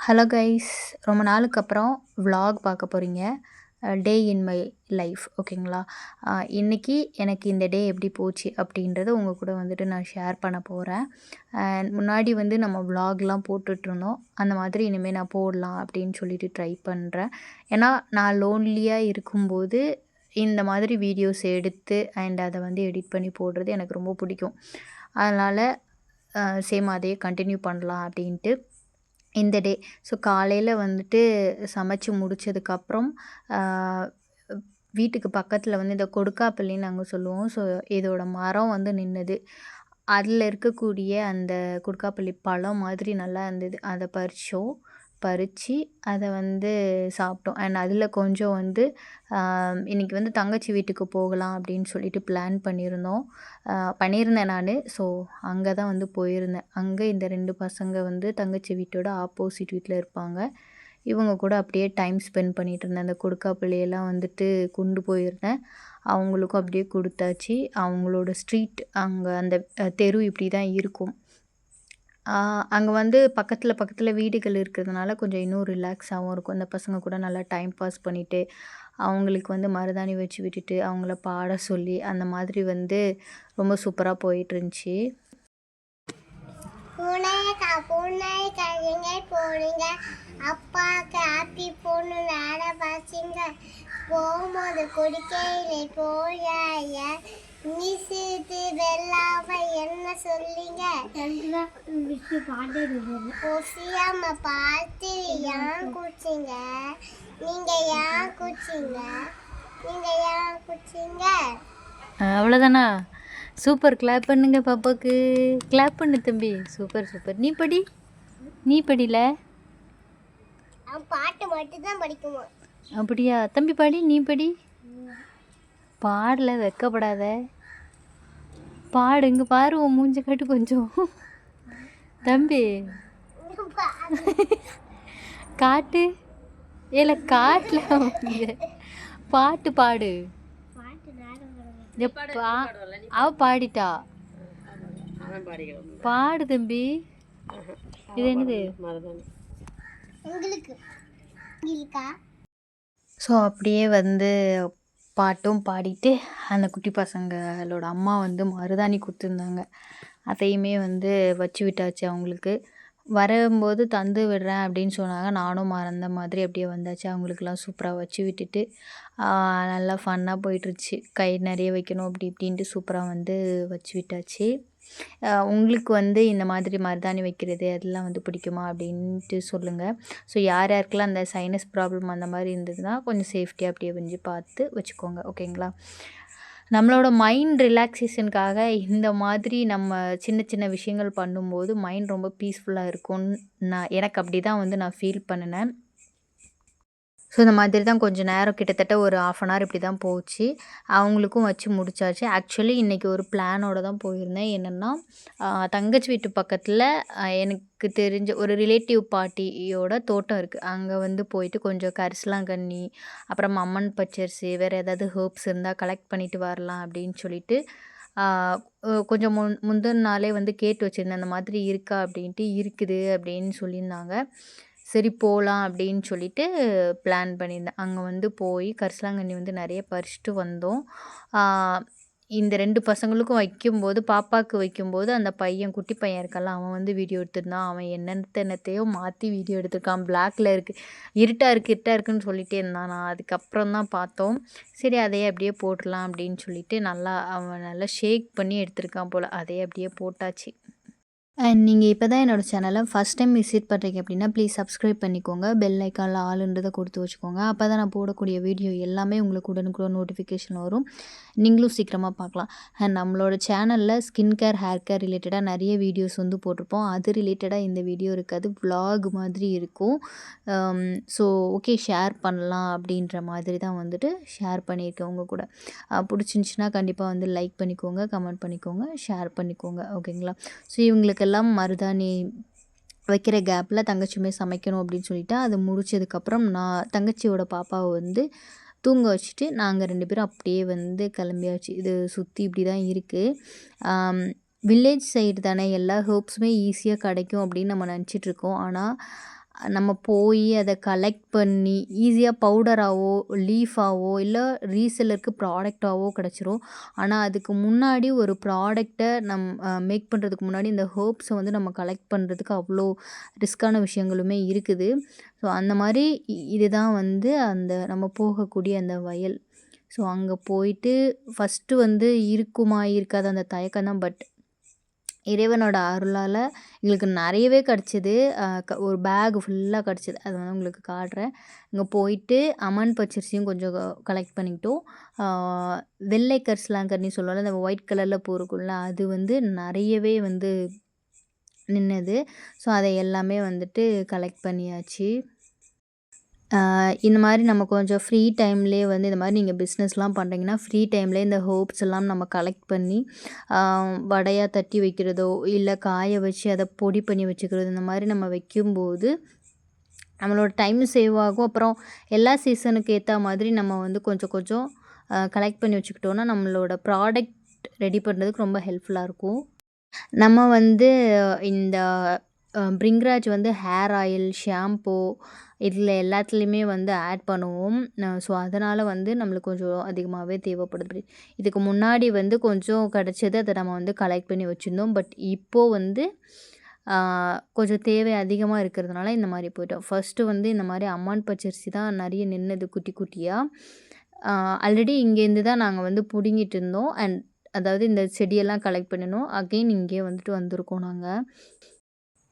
Hello guys, ரொம்ப நாளுக்கு அப்புறம் விலாக் பார்க்க போகிறீங்க. டே இன் மை லைஃப், ஓகேங்களா? இன்றைக்கி எனக்கு இந்த டே எப்படி போச்சு அப்படின்றத உங்கள் கூட வந்துட்டு நான் ஷேர் பண்ண போகிறேன். அண்ட் முன்னாடி வந்து நம்ம விலாக்லாம் போட்டுட்ருந்தோம். அந்த மாதிரி இனிமேல் நான் போடலாம் அப்படின்னு சொல்லிட்டு ட்ரை பண்ணுறேன். ஏன்னா நான் லோன்லியாக இருக்கும்போது இந்த மாதிரி வீடியோஸ் எடுத்து அண்ட் அதை வந்து எடிட் பண்ணி போடுறது எனக்கு ரொம்ப பிடிக்கும். அதனால் சேம் அதையே கண்டினியூ பண்ணலாம் அப்படின்ட்டு இந்த டே. ஸோ காலையில் வந்துட்டு சமைச்சு முடிச்சதுக்கப்புறம் வீட்டுக்கு பக்கத்தில் வந்து இந்த கொடுக்காப்புளின்னு நாங்கள் சொல்லுவோம். ஸோ இதோட மரம் வந்து நின்றுது. அதில் இருக்கக்கூடிய அந்த கொடுக்காப்புளி பழம் மாதிரி நல்லா இருந்தது. அதை பறித்து அதை வந்து சாப்பிட்டோம். அண்ட் அதில் கொஞ்சம் வந்து இன்றைக்கி வந்து தங்கச்சி வீட்டுக்கு போகலாம் அப்படின்னு சொல்லிட்டு பிளான் பண்ணியிருந்தேன் நான். ஸோ அங்கே தான் வந்து போயிருந்தேன். அங்கே இந்த 2 பசங்க வந்து தங்கச்சி வீட்டோட ஆப்போசிட் வீட்டில் இருப்பாங்க. இவங்க கூட அப்படியே டைம் ஸ்பெண்ட் பண்ணிகிட்டு இருந்தேன். அந்த கொடுக்காப்புளியெல்லாம் வந்துட்டு கொண்டு போயிருந்தேன். அவங்களுக்கும் அப்படியே கொடுத்தாச்சு. அவங்களோட ஸ்ட்ரீட் அங்கே அந்த தெரு இப்படி தான் இருக்கும். அங்கே வந்து பக்கத்தில் வீடுகள் இருக்கிறதுனால கொஞ்சம் இன்னும் ரிலாக்ஸாகவும் இருக்கும். இந்த பசங்க கூட நல்லா டைம் பாஸ் பண்ணிவிட்டு, அவங்களுக்கு வந்து மருதாணி வச்சு விட்டுட்டு, அவங்கள பாட சொல்லி அந்த மாதிரி வந்து ரொம்ப சூப்பராக போயிட்டுருந்துச்சி. போடுங்க அப்பாவுக்கு ஆப்பி பொண்ணு நேர பாசிங்க போகும்போது குடிக்கையிலே போயாய மிசிட்டு வெள்ளாம என்ன சொல்லிங்க கொசியாம பார்த்து ஏன் குச்சிங்க நீங்க ஏன் குச்சிங்க அவ்வளோதானா? சூப்பர். கிளாப் பண்ணுங்க பாப்பாவுக்கு. கிளாப் பண்ணு தம்பி. சூப்பர். நீ படில பாட்டு மட்டும் தான் படிக்குமா? அப்படியா? தம்பி படி. நீ படி. பாடல, வெக்கப்படாத. பாடு. இங்கே பாரு, உன் மூஞ்ச காட்டு கொஞ்சம். தம்பி காட்டு. ஏல காட்டல. பாட்டு பாடு. அவ பாடிட்டா. பாடு தம்பி. இது என்னது? ஸோ அப்படியே வந்து பாட்டும் பாடிட்டு அந்த குட்டி பசங்களோட அம்மா வந்து மருதாணி கொடுத்துருந்தாங்க. அதையுமே வந்து வச்சு விட்டாச்சு. அவங்களுக்கு வரும்போது தந்து விடுறேன் அப்படின்னு சொன்னாங்க. நானும் மறந்த மாதிரி அப்படியே வந்தாச்சு. அவங்களுக்கெல்லாம் சூப்பராக வச்சு விட்டுட்டு நல்லா ஃபன்னாக போயிட்டுருச்சு. கை நிறைய வைக்கணும் அப்படி இப்படின்ட்டு சூப்பராக வந்து வச்சு விட்டாச்சு. உங்களுக்கு வந்து இந்த மாதிரி மருதாணி வைக்கிறது அதெல்லாம் வந்து பிடிக்குமா அப்படின்ட்டு சொல்லுங்கள். ஸோ யார் யாருக்கெல்லாம் அந்த சைனஸ் ப்ராப்ளம் அந்த மாதிரி இருந்ததுன்னா கொஞ்சம் சேஃப்டியாக அப்படியே வந்து பார்த்து வச்சுக்கோங்க, ஓகேங்களா? நம்மளோட மைண்ட் ரிலாக்ஸேஷனுக்காக இந்த மாதிரி நம்ம சின்ன சின்ன விஷயங்கள் பண்ணும்போது மைண்ட் ரொம்ப பீஸ்ஃபுல்லாக இருக்கும்னு எனக்கு அப்படி தான் வந்து நான் ஃபீல் பண்ணினேன். ஸோ இந்த மாதிரி தான் கொஞ்சம் நேரம் கிட்டத்தட்ட ஒரு 1/2 hour இப்படி தான் போச்சு. அவங்களுக்கும் வச்சு முடிச்சாச்சு. ஆக்சுவலி இன்றைக்கி ஒரு பிளானோட தான் போயிருந்தேன். என்னென்னா தங்கச்சி வீட்டு பக்கத்தில் எனக்கு தெரிஞ்ச ஒரு ரிலேட்டிவ் பார்ட்டியோட தோட்டம் இருக்குது. அங்கே வந்து போயிட்டு கொஞ்சம் கரிசலாங்கண்ணி, அப்புறம் அம்மன் பச்சரிசி, வேறு ஏதாவது ஹெர்ப்ஸ் இருந்தால் கலெக்ட் பண்ணிட்டு வரலாம் அப்படின்னு சொல்லிட்டு கொஞ்சம் முந்தின நாளே வந்து கேட்டு வச்சுருந்தேன். அந்த மாதிரி இருக்கா அப்படின்ட்டு. இருக்குது அப்படின்னு சொல்லியிருந்தாங்க. சரி போகலாம் அப்படின்னு சொல்லிட்டு பிளான் பண்ணியிருந்தேன். அங்கே வந்து போய் கரிசலாங்கண்ணி வந்து நிறைய பறிச்சுட்டு வந்தோம். இந்த 2 பசங்களுக்கும் வைக்கும்போது, பாப்பாவுக்கு வைக்கும்போது அந்த பையன், குட்டி பையன் இருக்கான்ல, அவன் வந்து வீடியோ எடுத்திருந்தான். அவன் என்னத்தையோ மாற்றி வீடியோ எடுத்திருக்கான். பிளாக்ல இருக்குது, இருட்டாக இருக்குன்னு சொல்லிகிட்டே இருந்தான். நான் அதுக்கப்புறம் தான் பார்த்தோம். சரி அதையே அப்படியே போட்டுடலாம் அப்படின்னு சொல்லிட்டு அவன் நல்லா ஷேக் பண்ணி எடுத்திருக்கான் போல். அதையே அப்படியே போட்டாச்சு. அண்ட் நீங்கள் இப்போ தான் என்னோடய சேனலை ஃபஸ்ட் டைம் விசிட் பண்ணுறீங்க அப்படின்னா ப்ளீஸ் சப்ஸ்கிரைப் பண்ணிக்கோங்க. பெல் ஐக்கானில் ஆளுன்றதை கொடுத்து வச்சுக்கோங்க. அப்போ தான் நான் போடக்கூடிய வீடியோ எல்லாமே உங்களுக்கு உடனுக்குடன் நோட்டிஃபிகேஷன் வரும். நீங்களும் சீக்கிரமாக பார்க்கலாம். அண்ட் நம்மளோட சேனலில் ஸ்கின் கேர், ஹேர் கேர் ரிலேட்டடாக நிறைய வீடியோஸ் வந்து போட்டிருப்போம். அது ரிலேட்டடாக இந்த வீடியோ இருக்காது, விலாக் மாதிரி இருக்கும். ஸோ ஓகே, ஷேர் பண்ணலாம் அப்படின்ற மாதிரி தான் வந்துட்டு ஷேர் பண்ணியிருக்கேன் உங்கள் கூட. பிடிச்சிருந்துச்சின்னா கண்டிப்பாக வந்து லைக் பண்ணிக்கோங்க, கமெண்ட் பண்ணிக்கோங்க, ஷேர் பண்ணிக்கோங்க, ஓகேங்களா? ஸோ இவங்களுக்கெல்லாம் மருதாணி வைக்கிற கேப்பில் தங்கச்சியுமே சமைக்கணும் அப்படின்னு சொல்லிட்டு அது முடிச்சதுக்கப்புறம் நான் தங்கச்சியோட பாப்பாவை வந்து தூங்க வச்சுட்டு நாங்கள் 2 பேரும் அப்படியே வந்து கிளம்பியாச்சு. இது சுற்றி இப்படி தான் இருக்குது. வில்லேஜ் சைடு தானே, எல்லா ஹெர்ப்ஸுமே ஈஸியாக கிடைக்கும் அப்படின்னு நம்ம நினச்சிட்ருக்கோம். ஆனால் நம்ம போய் அதை கலெக்ட் பண்ணி ஈஸியாக பவுடராகவோ லீஃபாகவோ இல்லை ரீசெல்லருக்கு ப்ராடக்டாகவோ கிடச்சிரும். ஆனால் அதுக்கு முன்னாடி ஒரு ப்ராடக்டை மேக் பண்ணுறதுக்கு முன்னாடி இந்த ஹெர்ப்ஸை வந்து நம்ம கலெக்ட் பண்ணுறதுக்கு அவ்வளோ ரிஸ்க்கான விஷயங்களுமே இருக்குது. ஸோ அந்த மாதிரி இதுதான் வந்து அந்த நம்ம போகக்கூடிய அந்த வயல். ஸோ அங்கே போயிட்டு ஃபஸ்ட்டு வந்து இருக்குமா இருக்காது அந்த தயக்கம் தான். பட் இறைவனோட அருளால் எங்களுக்கு நிறையவே கிடச்சிது. ஒரு பேக் ஃபுல்லாக கிடச்சிது. அது வந்து உங்களுக்கு காட்டுறேன். இங்கே போயிட்டு அமன் பச்சரிசியும் கொஞ்சம் கலெக்ட் பண்ணிக்கிட்டோம். வெள்ளை கரிசலாங்கண்ணி சொல்லுவோம்ல, அந்த ஒயிட் கலரில் பூ இருக்கும்ல, அது வந்து நிறையவே வந்து நின்னது. ஸோ அதை எல்லாமே வந்துட்டு கலெக்ட் பண்ணியாச்சு. இந்த மாதிரி நம்ம கொஞ்சம் ஃப்ரீ டைம்லேயே வந்து இந்த மாதிரி நீங்கள் பிஸ்னஸ்லாம் பண்ணுறீங்கன்னா ஃப்ரீ டைம்லேயே இந்த ஹோப்ஸ் எல்லாம் நம்ம கலெக்ட் பண்ணி வடையாக தட்டி வைக்கிறதோ இல்லை காய வச்சு அதை பொடி பண்ணி வச்சுக்கிறது, இந்த மாதிரி நம்ம வைக்கும்போது நம்மளோட டைம் சேவ் ஆகும். அப்புறம் எல்லா சீசனுக்கு ஏற்ற மாதிரி நம்ம வந்து கொஞ்சம் கொஞ்சம் கலெக்ட் பண்ணி வச்சுக்கிட்டோன்னா நம்மளோட ப்ராடக்ட் ரெடி பண்ணுறதுக்கு ரொம்ப ஹெல்ப்ஃபுல்லாக இருக்கும். நம்ம வந்து இந்த பிரிங்ராஜ் வந்து ஹேர் ஆயில், ஷாம்பூ இதில் எல்லாத்துலேயுமே வந்து ஆட் பண்ணுவோம். ஸோ அதனால் வந்து நம்மளுக்கு கொஞ்சம் அதிகமாகவே தேவைப்படுது. இதுக்கு முன்னாடி வந்து கொஞ்சம் கிடச்சது, அதை நம்ம வந்து கலெக்ட் பண்ணி வச்சுருந்தோம். பட் இப்போது வந்து கொஞ்சம் தேவை அதிகமாக இருக்கிறதுனால இந்த மாதிரி போயிட்டோம். ஃபஸ்ட்டு வந்து இந்த மாதிரி அம்மான் பச்சரிசி தான் நிறைய நின்னது குட்டி குட்டியாக. ஆல்ரெடி இங்கேருந்து தான் நாங்கள் வந்து பிடுங்கிட்டு இருந்தோம். அதாவது இந்த செடியெல்லாம் கலெக்ட் பண்ணினோம். அகெயின் இங்கே வந்துட்டு வந்திருக்கோம் நாங்கள்.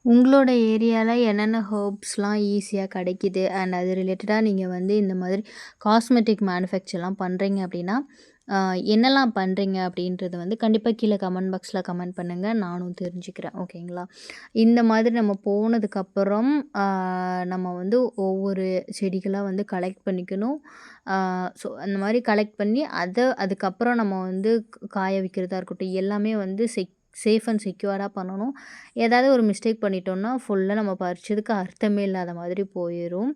உங்களோட ஏரியாவில் என்னென்ன ஹெர்ப்ஸ்லாம் ஈஸியாக கிடைக்கிது அண்ட் அது ரிலேட்டடாக நீங்கள் வந்து இந்த மாதிரி காஸ்மெட்டிக் மேனுஃபேக்சர்லாம் பண்ணுறீங்க அப்படின்னா என்னெல்லாம் பண்ணுறீங்க அப்படின்றத வந்து கண்டிப்பாக கீழே கமெண்ட் பாக்ஸில் கமெண்ட் பண்ணுங்கள், நானும் தெரிஞ்சுக்கிறேன். ஓகேங்களா? இந்த மாதிரி நம்ம போனதுக்கப்புறம் நம்ம வந்து ஒவ்வொரு செடிகளாக வந்து கலெக்ட் பண்ணிக்கணும். ஸோ அந்த மாதிரி கலெக்ட் பண்ணி அதுக்கப்புறம் நம்ம வந்து காய வைக்கிறதா இருக்கட்டும், எல்லாமே வந்து சேஃப் அண்ட் செக்யூர்டாக பண்ணணும். ஏதாவது ஒரு மிஸ்டேக் பண்ணிட்டோம்னா ஃபுல்லாக நம்ம பறிச்சதுக்கு அர்த்தமே இல்லாத மாதிரி போயிடும்.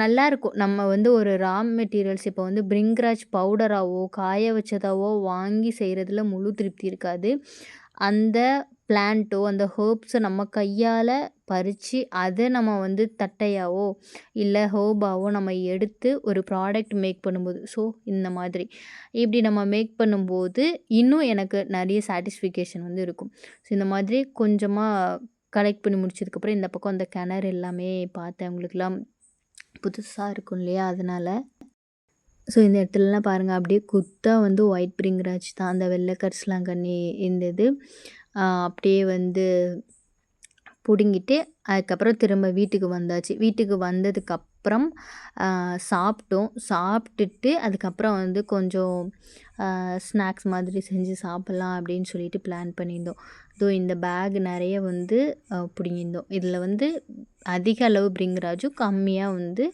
நல்லாயிருக்கும். நம்ம வந்து ஒரு ரா மெட்டீரியல்ஸ் இப்போ வந்து பிரிங்ராஜ் பவுடராகவோ காய வச்சதாவோ வாங்கி செய்கிறதுல முழு திருப்தி இருக்காது. அந்த பிளான்ட்டோ அந்த ஹெர்ப்ஸை நம்ம கையால் பறித்து அதை நம்ம வந்து தட்டையாவோ இல்லை ஹெர்பாவோ நம்ம எடுத்து ஒரு ப்ராடக்ட் மேக் பண்ணும்போது, ஸோ இந்த மாதிரி இப்படி நம்ம மேக் பண்ணும்போது இன்னும் எனக்கு நிறைய சாட்டிஸ்ஃபிகேஷன் வந்து இருக்கும். ஸோ இந்த மாதிரி கொஞ்சமாக கலெக்ட் பண்ணி முடிச்சதுக்கப்புறம் இந்த பக்கம் அந்த கிணறு எல்லாமே பார்த்தேன். உங்களுக்குலாம் புதுசாக இருக்கும் இல்லையா, அதனால். ஸோ இந்த இடத்துலலாம் பாருங்கள், அப்படியே குத்தாக வந்து ஒயிட் பிரிங்ராஜ் தான், அந்த வெள்ளை கரிசலாங்கண்ணி இருந்தது. அப்படியே வந்து பிடுங்கிட்டு அதுக்கப்புறம் திரும்ப வீட்டுக்கு வந்தாச்சு. வீட்டுக்கு வந்ததுக்கப்புறம் சாப்பிட்டோம். சாப்பிட்டுட்டு அதுக்கப்புறம் வந்து கொஞ்சம் ஸ்நாக்ஸ் மாதிரி செஞ்சு சாப்பிட்லாம் அப்படின்னு சொல்லிட்டு பிளான் பண்ணியிருந்தோம். இந்த பேக் நிறைய வந்து பிடுங்கியிருந்தோம். இதில் வந்து அதிக அளவு பிரிங்ராஜும் கம்மியாக வந்து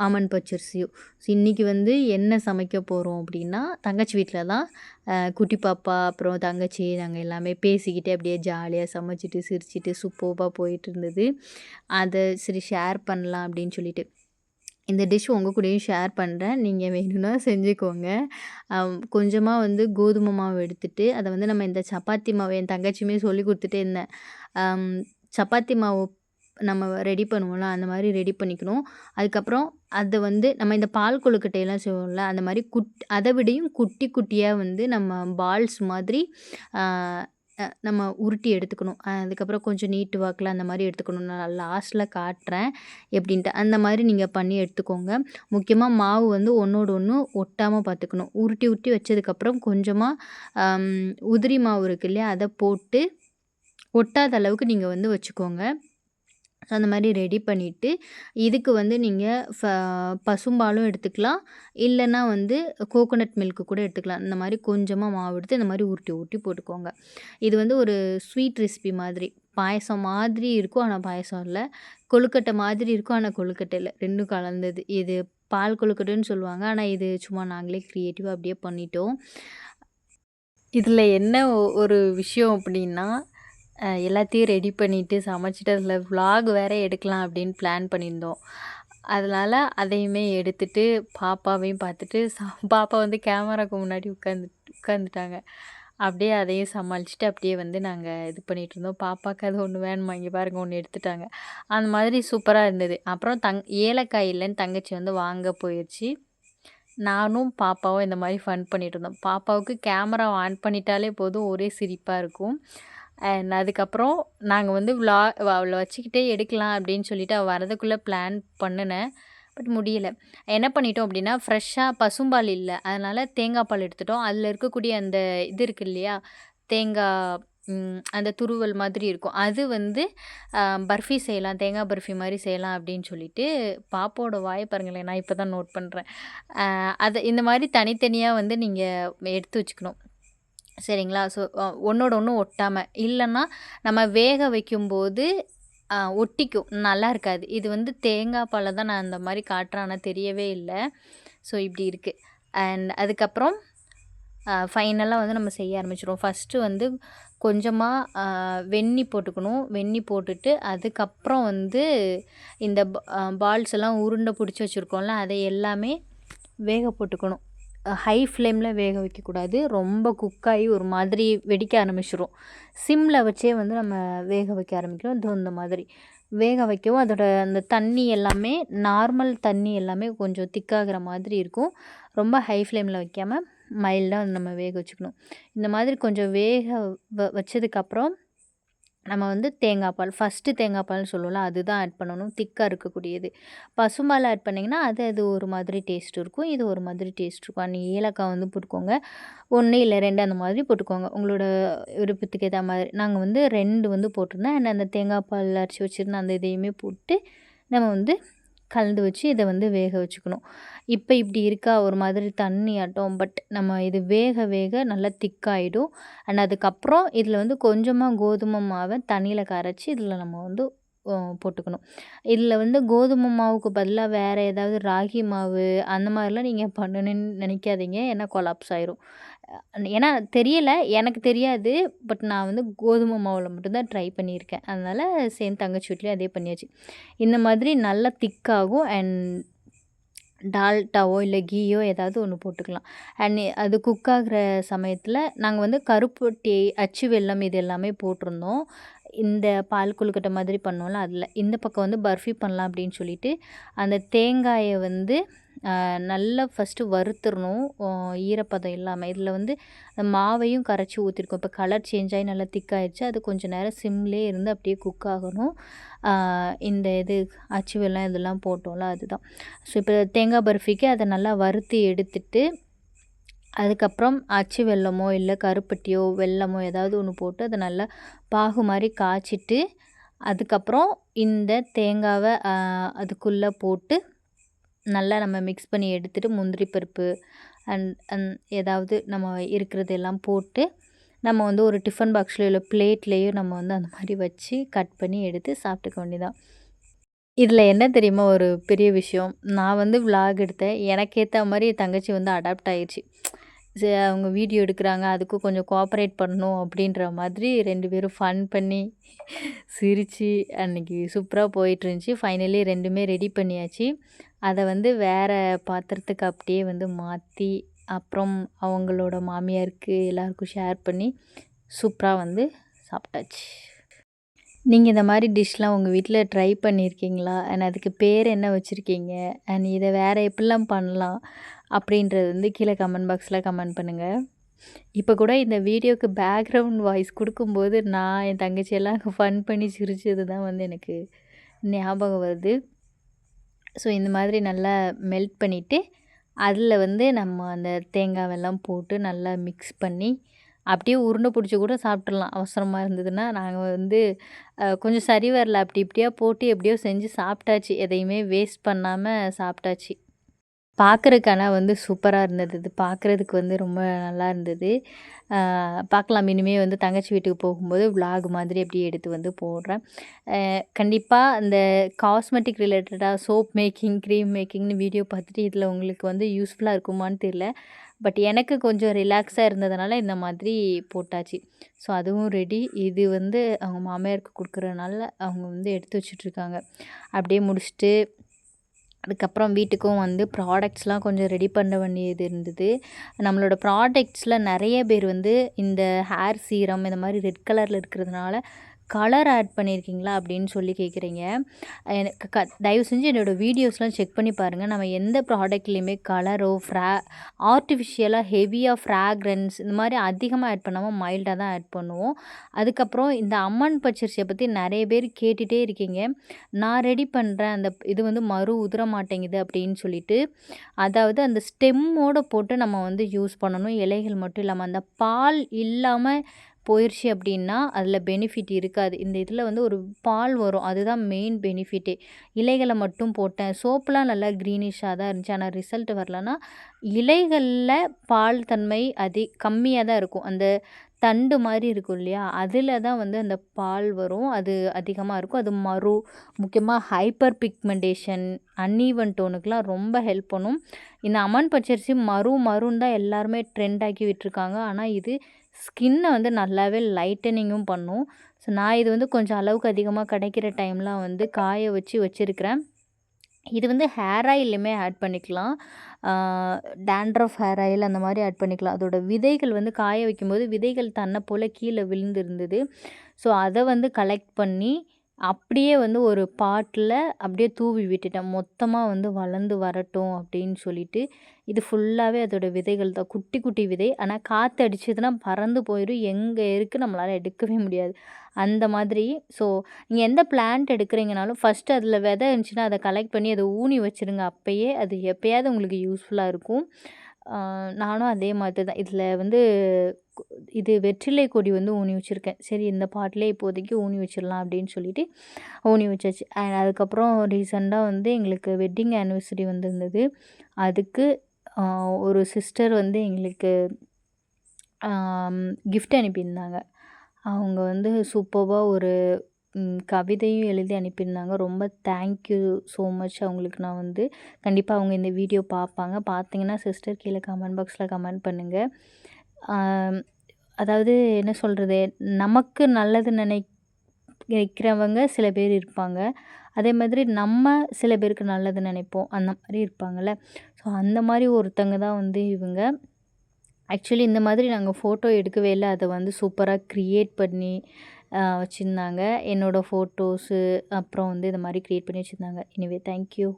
ஆமன் பச்சரிசியும். ஸோ இன்றைக்கி வந்து என்ன சமைக்க போகிறோம் அப்படின்னா, தங்கச்சி வீட்டில் தான் குட்டி பாப்பா அப்புறம் தங்கச்சி நாங்கள் எல்லாமே பேசிக்கிட்டு அப்படியே ஜாலியாக சமைச்சிட்டு சிரிச்சிட்டு சூப்பராக போயிட்டு இருந்தது. அதை சரி ஷேர் பண்ணலாம் அப்படின்னு சொல்லிட்டு இந்த டிஷ் உங்கள் கூடயும் ஷேர் பண்ணுறேன். நீங்கள் வேணும்னா செஞ்சுக்கோங்க. கொஞ்சமாக வந்து கோதுமை மாவு எடுத்துகிட்டு அதை வந்து நம்ம இந்த சப்பாத்தி மாவு என் தங்கச்சியுமே சொல்லி கொடுத்துட்டே இருந்தேன். சப்பாத்தி மாவு நம்ம ரெடி பண்ணுவோம்ல, அந்த மாதிரி ரெடி பண்ணிக்கணும். அதுக்கப்புறம் அதை வந்து நம்ம இந்த பால் கொழுக்கட்டையெல்லாம் செய்வோம்ல, அந்த மாதிரி அதை விடையும் குட்டி குட்டியாக வந்து நம்ம பால்ஸ் மாதிரி நம்ம உருட்டி எடுத்துக்கணும். அதுக்கப்புறம் கொஞ்சம் நீட்டு வாக்கில் அந்த மாதிரி எடுத்துக்கணும். நான் லாஸ்ட்டில் காட்டுறேன் எப்படின்ட்டு. அந்த மாதிரி நீங்கள் பண்ணி எடுத்துக்கோங்க. முக்கியமாக மாவு வந்து ஒன்றோடு ஒன்று ஒட்டாமல் பார்த்துக்கணும். உருட்டி வச்சதுக்கப்புறம் கொஞ்சமாக உதிரி மாவு இருக்கு இல்லையா, அதை போட்டு ஒட்டாத அளவுக்கு நீங்கள் வந்து வச்சுக்கோங்க. ஸோ அந்த மாதிரி ரெடி பண்ணிவிட்டு இதுக்கு வந்து நீங்கள் பசும்பாலும் எடுத்துக்கலாம், இல்லைன்னா வந்து கோகோனட் மில்க்கு கூட எடுத்துக்கலாம். இந்த மாதிரி கொஞ்சமாக மாவு எடுத்து இந்த மாதிரி உருட்டி போட்டுக்கோங்க. இது வந்து ஒரு ஸ்வீட் ரெசிபி மாதிரி, பாயசம் மாதிரி இருக்கும் ஆனால் பாயசம் இல்லை, கொழுக்கட்டை மாதிரி இருக்கும் ஆனால் கொழுக்கட்டை இல்லை, ரெண்டும் கலந்தது. இது பால் கொழுக்கட்டைன்னு சொல்லுவாங்க, ஆனால் இது சும்மா நாங்களே க்ரியேட்டிவாக அப்படியே பண்ணிட்டோம். இதில் என்ன ஒரு விஷயம் அப்படின்னா, எல்லாத்தையும் ரெடி பண்ணிவிட்டு சமைச்சிட்டு அதில் விலாக் வேறு எடுக்கலாம் அப்படின்னு பிளான் பண்ணியிருந்தோம். அதனால் அதையுமே எடுத்துகிட்டு பாப்பாவையும் பார்த்துட்டு பாப்பா வந்து கேமராவுக்கு முன்னாடி உட்காந்துட்டாங்க. அப்படியே அதையும் சமாளிச்சுட்டு அப்படியே வந்து நாங்கள் இது பண்ணிகிட்டு இருந்தோம். பாப்பாவுக்கு அது ஒன்று வேணுமா, இங்கே பாருங்க ஒன்று எடுத்துட்டாங்க. அந்த மாதிரி சூப்பராக இருந்தது. அப்புறம் ஏலக்காய் இல்லைன்னு தங்கச்சி வந்து வாங்க போயிடுச்சு. நானும் பாப்பாவும் இந்த மாதிரி ஃபன் பண்ணிட்டு இருந்தோம். பாப்பாவுக்கு கேமரா ஆன் பண்ணிட்டாலே போதும், ஒரே சிரிப்பாக இருக்கும். அண்ட் அதுக்கப்புறம் நாங்கள் வந்து அவளை வச்சுக்கிட்டே எடுக்கலாம் அப்படின்னு சொல்லிட்டு அவள் வரதுக்குள்ளே பிளான் பண்ணினேன். பட் முடியல. என்ன பண்ணிட்டோம் அப்படின்னா, ஃப்ரெஷ்ஷாக பசும்பால் இல்லை, அதனால் தேங்காய் பால் எடுத்துட்டோம். அதில் இருக்கக்கூடிய அந்த இது இருக்கு இல்லையா, தேங்காய் அந்த துருவல் மாதிரி இருக்கும், அது வந்து பர்ஃபி செய்யலாம், தேங்காய் பர்ஃபி மாதிரி செய்யலாம் அப்படின்னு சொல்லிட்டு, பாப்பாவோட வாயை பாருங்களேன், நான் இப்போ தான் நோட் பண்ணுறேன். அதை இந்த மாதிரி தனித்தனியாக வந்து நீங்கள் எடுத்து வச்சுக்கணும். சரிங்களா? ஸோ ஒன்றோட ஒன்று ஒட்டாமல், இல்லைன்னா நம்ம வேக வைக்கும்போது ஒட்டிக்கும், நல்லா இருக்காது. இது வந்து தேங்காய் பாலை தான் நான் அந்த மாதிரி காட்டுறேன், ஆனால் தெரியவே இல்லை. ஸோ இப்படி இருக்குது. அண்ட் அதுக்கப்புறம் ஃபைனலாக வந்து நம்ம செய்ய ஆரம்பிச்சிடுவோம். ஃபஸ்ட்டு வந்து கொஞ்சமாக வெந்நீர் போட்டுக்கணும். வெந்நீர் போட்டுட்டு அதுக்கப்புறம் வந்து இந்த பால்ஸ் எல்லாம் உருண்டை பிடிச்சி வச்சுருக்கோம்ல, அதை எல்லாமே வேக போட்டுக்கணும். ஹை ஃப்ளேமில் வேக வைக்கக்கூடாது, ரொம்ப குக்காகி ஒரு மாதிரி வெடிக்க ஆரம்பிச்சிடும். சிம்மில் வச்சே வந்து நம்ம வேக வைக்க ஆரம்பிக்கணும். இந்த மாதிரி வேக வைக்கவும் அதோட அந்த தண்ணி எல்லாமே, நார்மல் தண்ணி எல்லாமே கொஞ்சம் திக்காகிற மாதிரி இருக்கும். ரொம்ப ஹை ஃப்ளேமில் வைக்காமல் மைல்டாக நம்ம வேக வச்சுக்கணும். இந்த மாதிரி கொஞ்சம் வேக வச்சதுக்கப்புறம் நம்ம வந்து தேங்காய் பால், ஃபஸ்ட்டு தேங்காய் பால்னு சொல்லுவோம்ல, அதுதான் ஆட் பண்ணணும், திக்காக இருக்கக்கூடியது. பசும்பால் ஆட் பண்ணிங்கன்னா அது ஒரு மாதிரி டேஸ்ட் இருக்கும், இது ஒரு மாதிரி டேஸ்ட் இருக்கும். அண்ட் ஏலக்காய் வந்து போட்டுக்கோங்க, 1 இல்லை 2 அந்த மாதிரி போட்டுக்கோங்க, உங்களோட விருப்பத்துக்கு ஏற்ற மாதிரி. நாங்கள் வந்து 2 வந்து போட்டிருந்தேன். அண்ட் அந்த தேங்காய் பால் அரைச்சி வச்சுருந்தேன், அந்த இதையுமே போட்டு நம்ம வந்து கலந்து வச்சு இதை வந்து வேக வச்சுக்கணும். இப்போ இப்படி இருக்கா, ஒரு மாதிரி தண்ணி ஆட்டம், பட் நம்ம இது வேக வேக நல்லா திக்காயிடும். அண்ட் அதுக்கப்புறம் இதில் வந்து கொஞ்சமாக கோதுமை மாவை தண்ணியில் கரைச்சி இதில் நம்ம வந்து போட்டுக்கணும். இதில் வந்து கோதுமை மாவுக்கு பதிலாக வேறு ஏதாவது ராகி மாவு அந்த மாதிரிலாம் நீங்கள் பண்ணணுன்னு நினைக்காதீங்க, ஏன்னா கொலாப்ஸ் ஆயிரும். ஏன்னா தெரியலை, எனக்கு தெரியாது, பட் நான் வந்து கோதுமை மாவில் மட்டும்தான் ட்ரை பண்ணியிருக்கேன். அதனால் சேம் தங்கச்சி வீட்லேயும் அதே பண்ணியாச்சு. இந்த மாதிரி நல்லா திக்காகும். அண்ட் டால்டாவோ இல்லை கீயோ ஏதாவது ஒன்று போட்டுக்கலாம். அண்ட் அது குக் ஆகிற சமயத்தில் நாங்கள் வந்து கருப்பட்டி, அச்சு வெல்லம் இது எல்லாமே போட்டிருந்தோம். இந்த பால் கொழுக்கட்டை மாதிரி பண்ணோம்ல, அதில் இந்த பக்கம் வந்து பர்ஃபி பண்ணலாம் அப்படின்னு சொல்லிட்டு அந்த தேங்காயை வந்து நல்லா ஃபஸ்ட்டு வறுத்துடணும், ஈரப்பதம் இல்லாமல். இதில் வந்து அந்த மாவையும் கரைச்சி ஊற்றிருக்கோம். இப்போ கலர் சேஞ்ச் ஆகி நல்லா திக்காகிடுச்சு, அது கொஞ்சம் நேரம் சிம்லேயே இருந்து அப்படியே குக் ஆகணும். இந்த இது அச்சு வெல்லம் இதெல்லாம் போட்டோம்ல, அதுதான். ஸோ இப்போ தேங்காய் பர்ஃபிக்கு அதை நல்லா வறுத்து எடுத்துட்டு, அதுக்கப்புறம் அச்சு வெல்லமோ இல்லை கருப்பட்டியோ வெல்லமோ ஏதாவது ஒன்று போட்டு அதை நல்லா பாகு மாதிரி காய்ச்சிட்டு, அதுக்கப்புறம் இந்த தேங்காவை அதுக்குள்ளே போட்டு நல்லா நம்ம மிக்ஸ் பண்ணி எடுத்துகிட்டு, முந்திரி பருப்பு அண்ட் ஏதாவது நம்ம இருக்கிறது எல்லாம் போட்டு நம்ம வந்து ஒரு டிஃபன் பாக்ஸ்லையோ இல்லை பிளேட்லேயோ நம்ம வந்து அந்த மாதிரி வச்சு கட் பண்ணி எடுத்து சாப்பிட்டுக்க வேண்டியதான். இதில் என்ன தெரியுமா ஒரு பெரிய விஷயம், நான் வந்து விலாக் எடுத்தேன், எனக்கு ஏற்ற மாதிரி தங்கச்சி வந்து அடாப்ட் ஆகிடுச்சு. அவங்க வீடியோ எடுக்கிறாங்க, அதுக்கும் கொஞ்சம் கோஆப்ரேட் பண்ணணும் அப்படின்ற மாதிரி 2 பேரும் ஃபன் பண்ணி சிரித்து அன்றைக்கி சூப்பராக போயிட்டுருந்துச்சி. ஃபைனலி 2மே ரெடி பண்ணியாச்சு. அதை வந்து வேறு பாத்திரத்துக்கு அப்படியே வந்து மாற்றி, அப்புறம் அவங்களோட மாமியாருக்கு எல்லாருக்கும் ஷேர் பண்ணி சூப்பராக வந்து சாப்பிட்டாச்சு. நீங்கள் இந்த மாதிரி டிஷ்லாம் உங்கள் வீட்டில் ட்ரை பண்ணியிருக்கீங்களா? அண்ட் அதுக்கு பேர் என்ன வச்சுருக்கீங்க? அண்ட் இதை வேறு எப்படிலாம் பண்ணலாம் அப்படின்றது வந்து கீழே கமெண்ட் பாக்ஸில் கமெண்ட் பண்ணுங்கள். இப்போ கூட இந்த வீடியோவுக்கு பேக்ரவுண்ட் வாய்ஸ் கொடுக்கும்போது நான் என் தங்கச்சியெல்லாம் ஃபன் பண்ணி சிரிச்சது தான் வந்து எனக்கு ஞாபகம் வருது. ஸோ இந்த மாதிரி நல்லா மெல்ட் பண்ணிவிட்டு அதில் வந்து நம்ம அந்த தேங்காவெல்லாம் போட்டு நல்லா மிக்ஸ் பண்ணி அப்படியே உருண்டை பிடிச்சி கூட சாப்பிட்றலாம். அவசரமாக இருந்ததுன்னா நாங்கள் வந்து கொஞ்சம் சரி வரல, அப்படி இப்படியா போட்டு எப்படியோ செஞ்சு சாப்பிட்டாச்சு, எதையுமே வேஸ்ட் பண்ணாமல் சாப்பிட்டாச்சு. பார்க்குறதுக்கு ஆனால் வந்து சூப்பராக இருந்தது, இது பார்க்குறதுக்கு வந்து ரொம்ப நல்லா இருந்தது. பார்க்கலாம், இனிமேல் வந்து தங்கச்சி வீட்டுக்கு போகும்போது விலாக் மாதிரி அப்படியே எடுத்து வந்து போடுறேன். கண்டிப்பாக இந்த காஸ்மெட்டிக் ரிலேட்டடாக சோப் மேக்கிங், க்ரீம் மேக்கிங்னு வீடியோ பார்த்துட்டு இதில் உங்களுக்கு வந்து யூஸ்ஃபுல்லாக இருக்குமான்னு தெரியல, பட் எனக்கு கொஞ்சம் ரிலாக்ஸாக இருந்ததுனால இந்த மாதிரி போட்டாச்சு. ஸோ அதுவும் ரெடி. இது வந்து அவங்க மாமியாருக்கு கொடுக்குறதுனால அவங்க வந்து எடுத்து வச்சிட்ருக்காங்க. அப்படியே முடிச்சுட்டு அதுக்கப்புறம் வீட்டுக்கும் வந்து ப்ராடக்ட்ஸ்லாம் கொஞ்சம் ரெடி பண்ண வேண்டியது இருந்தது. நம்மளோட ப்ராடக்ட்ஸில் நிறைய பேர் வந்து இந்த ஹேர் சீரம் இந்த மாதிரி ரெட் கலரில் இருக்கிறதுனால கலர் ஆட் பண்ணியிருக்கீங்களா அப்படின்னு சொல்லி கேட்குறீங்க. எனக்கு தயவு செஞ்சு என்னோடய வீடியோஸ்லாம் செக் பண்ணி பாருங்கள். நம்ம எந்த ப்ராடக்ட்லேயுமே கலரோ ஆர்டிஃபிஷியலாக ஹெவியாக ஃப்ராக்ரன்ஸ் இந்த மாதிரி அதிகமாக ஆட் பண்ணாமல் மைல்டாக தான் ஆட் பண்ணுவோம். அதுக்கப்புறம் இந்த அம்மன் பச்சரிசியை பற்றி நிறைய பேர் கேட்டுகிட்டே இருக்கீங்க. நான் ரெடி பண்ணுறேன் அந்த இது வந்து மறு உதிர மாட்டேங்குது அப்படின்னு சொல்லிட்டு. அதாவது அந்த ஸ்டெம்மோடு போட்டு நம்ம வந்து யூஸ் பண்ணணும். இலைகள் மட்டும் இல்லாமல் அந்த பால் இல்லாமல் போயிடுச்சு அப்படின்னா அதில் பெனிஃபிட் இருக்காது. இந்த இதில் வந்து ஒரு பால் வரும், அதுதான் மெயின் பெனிஃபிட்டே. இலைகளை மட்டும் போட்டேன், சோப்புலாம் நல்லா க்ரீனிஷாக தான் இருந்துச்சு. ஆனால் ரிசல்ட் வரலன்னா இலைகளில் பால் தன்மை கம்மியாக தான் இருக்கும். அந்த தண்டு மாதிரி இருக்கும் இல்லையா, அதில் தான் வந்து அந்த பால் வரும், அது அதிகமாக இருக்கும். அது முக்கியமாக ஹைப்பர் பிக்மெண்டேஷன் அன்ஈவன் டோனுக்கெலாம் ரொம்ப ஹெல்ப் பண்ணும். இந்த அம்மன் பச்சரிசி மருன்னு தான் எல்லாருமே ட்ரெண்ட் ஆக்கி விட்டுருக்காங்க. ஆனால் இது ஸ்கின்னை வந்து நல்லாவே லைட்டனிங்கும் பண்ணும். ஸோ நான் இது வந்து கொஞ்சம் அளவுக்கு அதிகமாக கிடைக்கிற டைம்லாம் வந்து காய வச்சுருக்கிறேன். இது வந்து ஹேர் ஆயில்லையுமே ஆட் பண்ணிக்கலாம். டேண்ட்ரஃப் ஹேர் ஆயில் அந்த மாதிரி ஆட் பண்ணிக்கலாம். அதோட விதைகள் வந்து காய வைக்கும்போது விதைகள் தன்னை போல் கீழே விழுந்திருந்தது. ஸோ அதை வந்து கலெக்ட் பண்ணி அப்படியே வந்து ஒரு பாட்டில் அப்படியே தூவி விட்டுட்டேன். மொத்தமாக வந்து வளர்ந்து வரட்டும் அப்படின்னு சொல்லிட்டு. இது ஃபுல்லாகவே அதோடய விதைகள் தான், குட்டி குட்டி விதை. ஆனால் காற்று அடிச்சதுன்னா பறந்து போயிடும், எங்கே இருக்குது நம்மளால் எடுக்கவே முடியாது அந்த மாதிரி. ஸோ நீங்கள் எந்த பிளான்ட் எடுக்கிறீங்கனாலும் ஃபஸ்ட்டு அதில் விதை இருந்துச்சுன்னா அதை கலெக்ட் பண்ணி அதை ஊனி வச்சுருங்க. அப்போயே அது எப்போயாவது உங்களுக்கு யூஸ்ஃபுல்லாக இருக்கும். நானும் அதே மாதிரி தான் இதில் வந்து இது வெற்றிலை கொடி வந்து ஊனி வச்சுருக்கேன். சரி இந்த பாட்டிலே இப்போதைக்கு ஊனி வச்சிடலாம் அப்படின்னு சொல்லிட்டு ஊனி வச்சாச்சு. அதுக்கப்புறம் ரீசெண்டாக வந்து எங்களுக்கு வெட்டிங் ஆனிவர்சரி வந்திருந்தது. அதுக்கு ஒரு சிஸ்டர் வந்து எங்களுக்கு கிஃப்ட் அனுப்பியிருந்தாங்க. அவங்க வந்து சூப்பர்பாக ஒரு கவிதையும் எழுதி அனுப்பியிருந்தாங்க. ரொம்ப தேங்க்யூ ஸோ மச். அவங்களுக்கு நான் வந்து கண்டிப்பாக அவங்க இந்த வீடியோ பார்ப்பாங்க. பார்த்தீங்கன்னா சிஸ்டர் கீழே கமெண்ட் பாக்ஸில் கமெண்ட் பண்ணுங்கள். அதாவது என்ன சொல்கிறது, நமக்கு நல்லது நினைக்கிறவங்க சில பேர் இருப்பாங்க. அதே மாதிரி நம்ம சில பேருக்கு நல்லது நினைப்போம், அந்த மாதிரி இருப்பாங்கள்ல. ஸோ அந்த மாதிரி ஒருத்தங்க தான் வந்து இவங்க. ஆக்சுவலி இந்த மாதிரி நாங்கள் ஃபோட்டோ எடுக்கவே இல்லை, அதை வந்து சூப்பராக க்ரியேட் பண்ணி வச்சுருந்தாங்க. என்னோடய ஃபோட்டோஸு அப்புறம் வந்து இந்த மாதிரி க்ரியேட் பண்ணி வச்சுருந்தாங்க. Anyway thank you.